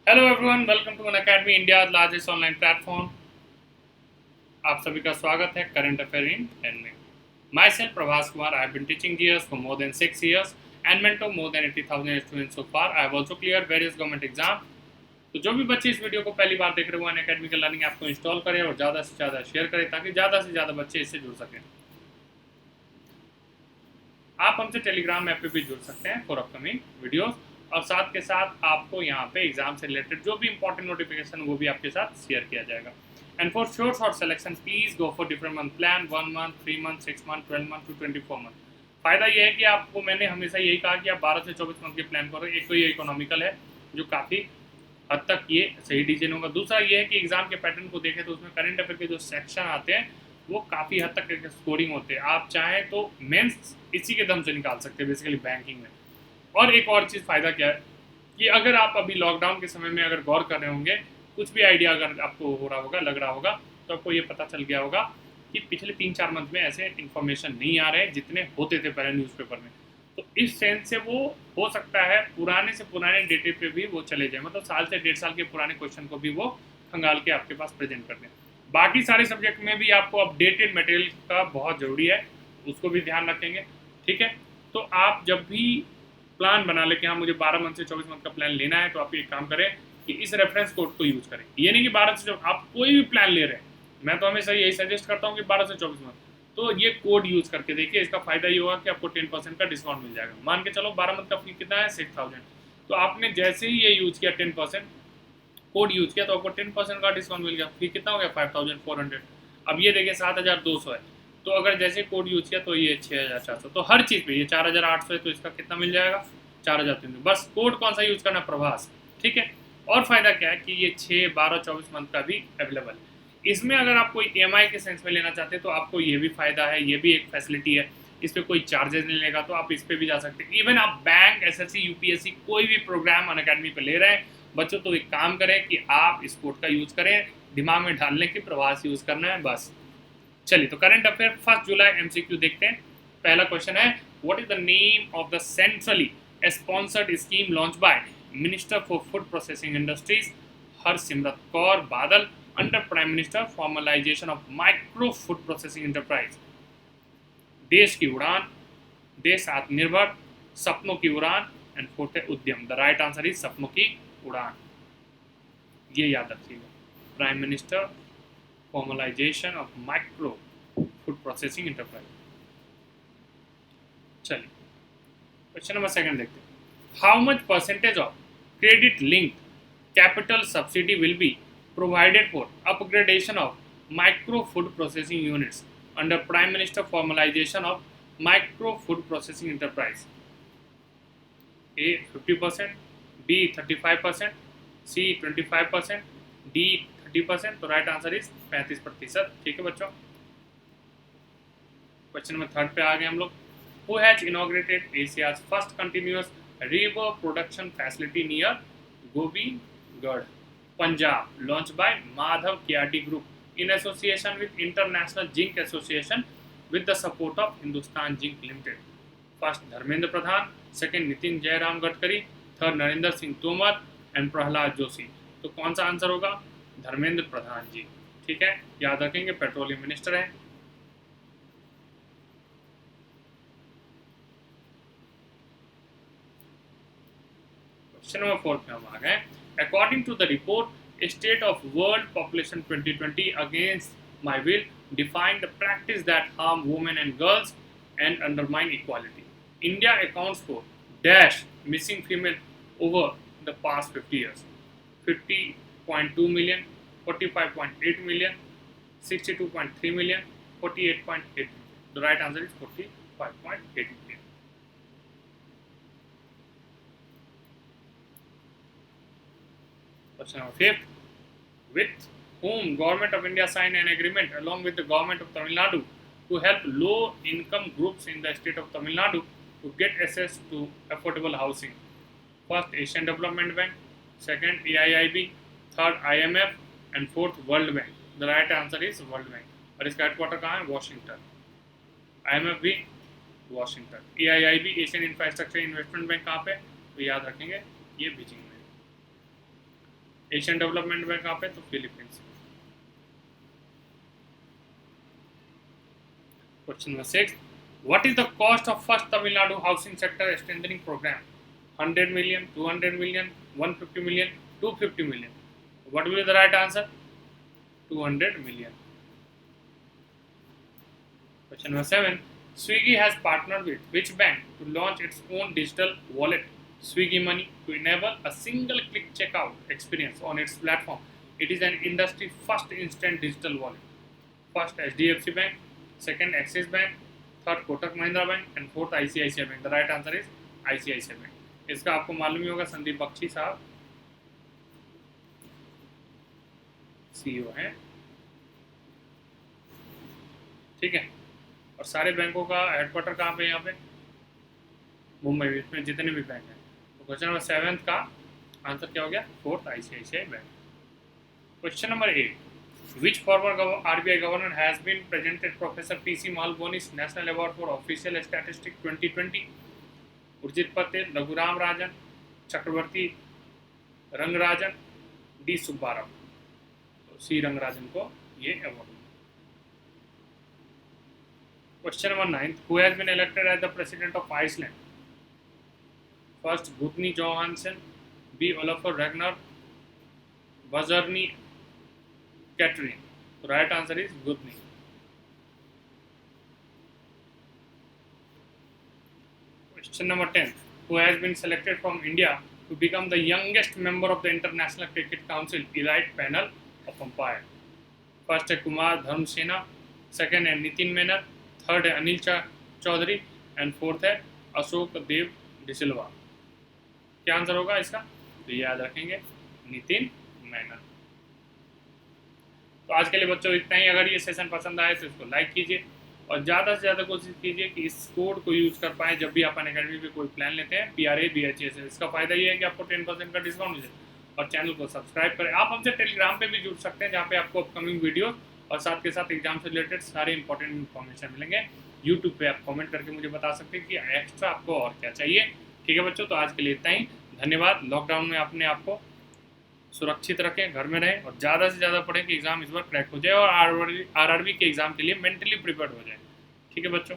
Hello everyone, welcome to Unacademy, India largest online platform. आप सभी का स्वागत है करंट अफेयर इन 10 में। Myself Prabhas Kumar, I have been teaching GS for more than 6 years and mentor more than 80,000 students so far. I have also cleared various government exam. तो जो भी बच्चे इस वीडियो को पहली बार देख रहे हो, अनअकैडमी का लर्निंग ऐप को इंस्टॉल करें और ज़्यादा से ज़्यादा शेयर करें ताकि ज़्यादा से ज़्यादा बच्चे इससे जुड़ सकें। आप हमसे टेलीग्राम ऐप पे भी जुड़ सकते हैं फॉर अपकमिंग वीडियोस, और साथ के साथ आपको यहाँ पे एग्जाम से रिलेटेड जो भी इंपॉर्टेंट नोटिफिकेशन वो भी आपके साथ शेयर किया जाएगा। And for short selection please go for different month plan, 1 month, 3 month, 6 month, 12 month to 24 month। फायदा ये है कि आपको मैंने हमेशा यही कहा कि आप 12 से 24 मंथ के प्लान करो। एक तो ये इकोनॉमिकल है जो काफ़ी हद तक ये सही डिसीजन होगा। दूसरा ये है कि एग्जाम के पैटर्न को देखें तो उसमें करंट अफेयर के जो सेक्शन आते हैं वो काफ़ी हद तक स्कोरिंग होते हैं। आप चाहें तो मेंस इसी के दम से निकाल सकते हैं बेसिकली बैंकिंग में। और एक और चीज़ फ़ायदा क्या है कि अगर आप अभी लॉकडाउन के समय में अगर गौर कर रहे होंगे, कुछ भी आइडिया अगर आपको हो रहा होगा, लग रहा होगा, तो आपको ये पता चल गया होगा कि पिछले 3-4 मंथ में ऐसे इन्फॉर्मेशन नहीं आ रहे जितने होते थे पहले न्यूज़पेपर में। तो इस सेंस से वो हो सकता है पुराने से पुराने डेटे पे भी वो चले जाए, मतलब साल से 1.5 साल के पुराने क्वेश्चन को भी वो खंगाल के आपके पास प्रेजेंट कर दें। बाकी सारे सब्जेक्ट में भी आपको अपडेटेड मटेरियल का बहुत ज़रूरी है, उसको भी ध्यान रखेंगे। ठीक है, तो आप जब भी प्लान बना ले कि हाँ मुझे 12 मंथ से 24 मंथ का प्लान लेना है, तो आप एक काम करें कि इस रेफरेंस कोड को यूज़ करें। ये नहीं कि 12 से आप कोई भी प्लान ले रहे हैं, मैं तो हमेशा यही सजेस्ट करता हूँ कि 12 से 24 मंथ, तो ये कोड यूज़ करके देखिए। इसका फायदा ये होगा कि आपको 10% का डिस्काउंट मिल जाएगा। मान के चलो 12 मंथ का फी कितना है, 6000, तो आपने जैसे ही ये यूज़ किया 10% कोड यूज़ किया तो आपको 10% का डिस्काउंट मिल गया। फी कितना हो गया, 5400। अब ये देखिए 7200 है, तो अगर जैसे कोड यूज़ किया तो ये 6400। तो हर चीज़ पे ये 4800 है, तो इसका कितना मिल जाएगा, 4300। बस कोड कौन सा यूज़ करना, प्रभास। ठीक है, और फायदा क्या है कि ये 6, 12, 24 मंथ का भी अवेलेबल है। इसमें अगर आप कोई EMI के सेंस में लेना चाहते हैं तो आपको ये भी फ़ायदा है, ये भी एक फैसिलिटी है। इस पर कोई चार्जेस नहीं लेगा, तो आप इस पर भी जा सकते हैं। इवन आप बैंक, SSC, UPSC कोई भी प्रोग्राम अनअकैडमी पे ले रहे हैं बच्चों, तो एक काम करें कि आप इस कोड का यूज़ करें, दिमाग में डालने की प्रवास यूज़ करना है बस। चलिए, तो करंट अफेयर 1 जुलाई MCQ देखते हैं। पहला क्वेश्चन है, what is the name of the centrally sponsored scheme launch by minister for food processing industries Harsimrat Kaur Badal under prime minister formalisation of micro food processing enterprise. देश की उड़ान, देश आत्मनिर्भर, सपनों की उड़ान, एंड फोर्थ है उद्यम। द राइट आंसर इज सपनों की उड़ान। ये याद रखिएगा, prime minister formalisation of micro food processing enterprise. चलिए, क्वेश्चन नंबर सेकंड देखते हैं। How much percentage of credit linked capital subsidy will be provided for upgradation of micro food processing units under prime minister formalisation of micro food processing enterprise. A 50%, B 35%, C 25%, D 30%। तो right answer is 35%। ठीक है बच्चों, question number third पे आ गए हम लोग। Who has inaugurated Asia's first continuous river production facility near Gobigad, Punjab, launched by Madhav Kyati Group in association with International Zinc Association with the support of Hindustan Zinc Limited? First Dharmendra Pradhan, second Nitin Jairam Gadkari, third Narendra Singh Tomar and Prahlad Joshi. तो कौन सा answer होगा, धर्मेंद्र प्रधान जी। ठीक है, याद रखेंगे, petroleum minister है। Question number 4 पे हम आ गए। According to the report state of world population 2020 against my will define the practice that harm women and girls and undermine equality. India accounts for dash missing female over the past 50 years। 50.2 million, 45.8 million, 62.3 million, 48.8 million। The right answer is 45.8 million। Question number 5, with whom Government of India signed an agreement along with the Government of Tamil Nadu to help low-income groups in the state of Tamil Nadu to get access to affordable housing? First, Asian Development Bank, second, AIIB, third, IMF, and fourth, World Bank। The right answer is World Bank। और इसका headquarter कहाँ है, Washington. IMF भी Washington, AIIB Asian infrastructure investment bank कहाँ पे, तो याद रखेंगे ये बीजिंग में। एशियन डेवलपमेंट बैंक कहाँ पे, तो Philippines. Question number 6, what is the cost of first Tamil Nadu housing sector strengthening program? 100 million, 200 million, 150 million, 250 million. What will be the right answer? 200 million. Question number 7, Swiggy has partnered with which bank to launch its own digital wallet, Swiggy Money, to enable a single click checkout experience on its platform. It is an industry first instant digital wallet. First HDFC Bank, second Axis Bank, third Kotak Mahindra bank and fourth ICICI bank. The right answer is ICICI bank. इसका आपको मालूम ही होगा, संदीप बख्शी साहब CEO हैं, ठीक है। और सारे बैंकों का हेडक्वार्टर कहाँ पे, यहाँ पे मुंबई में, इसमें जितने भी बैंक हैं। तो क्वेश्चन नंबर 7 का आंसर क्या हो गया, fourth ICICI bank. Question number 8, which former RBI governor has been presented Professor P.C. Malboni's National Award for Official Statistics 2020? Urjit Patel, Raghuram Rajan, Chakravarthy Rangarajan, D Subbarao. तो सी रंगराजन को ये award. Question number 9, who has been elected as the president of Iceland? First Gudni Johansson, B. Olafur Ragnar, Vazarni Catherine. The right answer is Gudni. Question number 10, who has been selected from India to become the youngest member of the International Cricket Council elite panel of umpire? First है Kumar Dharmasena, second है Nitin Menon, third है Anil Chaudhary and fourth है अशोक देव डिसिल्वा। क्या answer होगा इसका, तो याद रखेंगे नितिन मेनन। तो आज के लिए बच्चों इतना ही। अगर ये सेशन पसंद आए तो इसको लाइक कीजिए और ज़्यादा से ज़्यादा कोशिश कीजिए कि इस कोड को यूज़ कर पाएँ जब भी आप अनअकैडमी पे कोई प्लान लेते हैं, PRA BHS। इसका फ़ायदा ये है कि आपको 10% का डिस्काउंट मिले। और चैनल को सब्सक्राइब करें। आप हमसे टेलीग्राम पे भी जुड़ सकते हैं, जहाँ पे आपको अपकमिंग वीडियो और साथ के साथ एग्जाम से रिलेटेड सारे इंपॉर्टेंट इन्फॉर्मेशन मिलेंगे। यूट्यूब पे आप कमेंट करके मुझे बता सकते हैं कि एक्स्ट्रा आपको और क्या चाहिए। ठीक है बच्चों, तो आज के लिए इतना ही। धन्यवाद। लॉकडाउन में अपने आप को सुरक्षित रखें, घर में रहें और ज़्यादा से ज़्यादा पढ़ें कि एग्ज़ाम इस बार क्रैक हो जाए और RRB के एग्ज़ाम के लिए मेंटली प्रिपेयर्ड हो जाए। ठीक है बच्चों।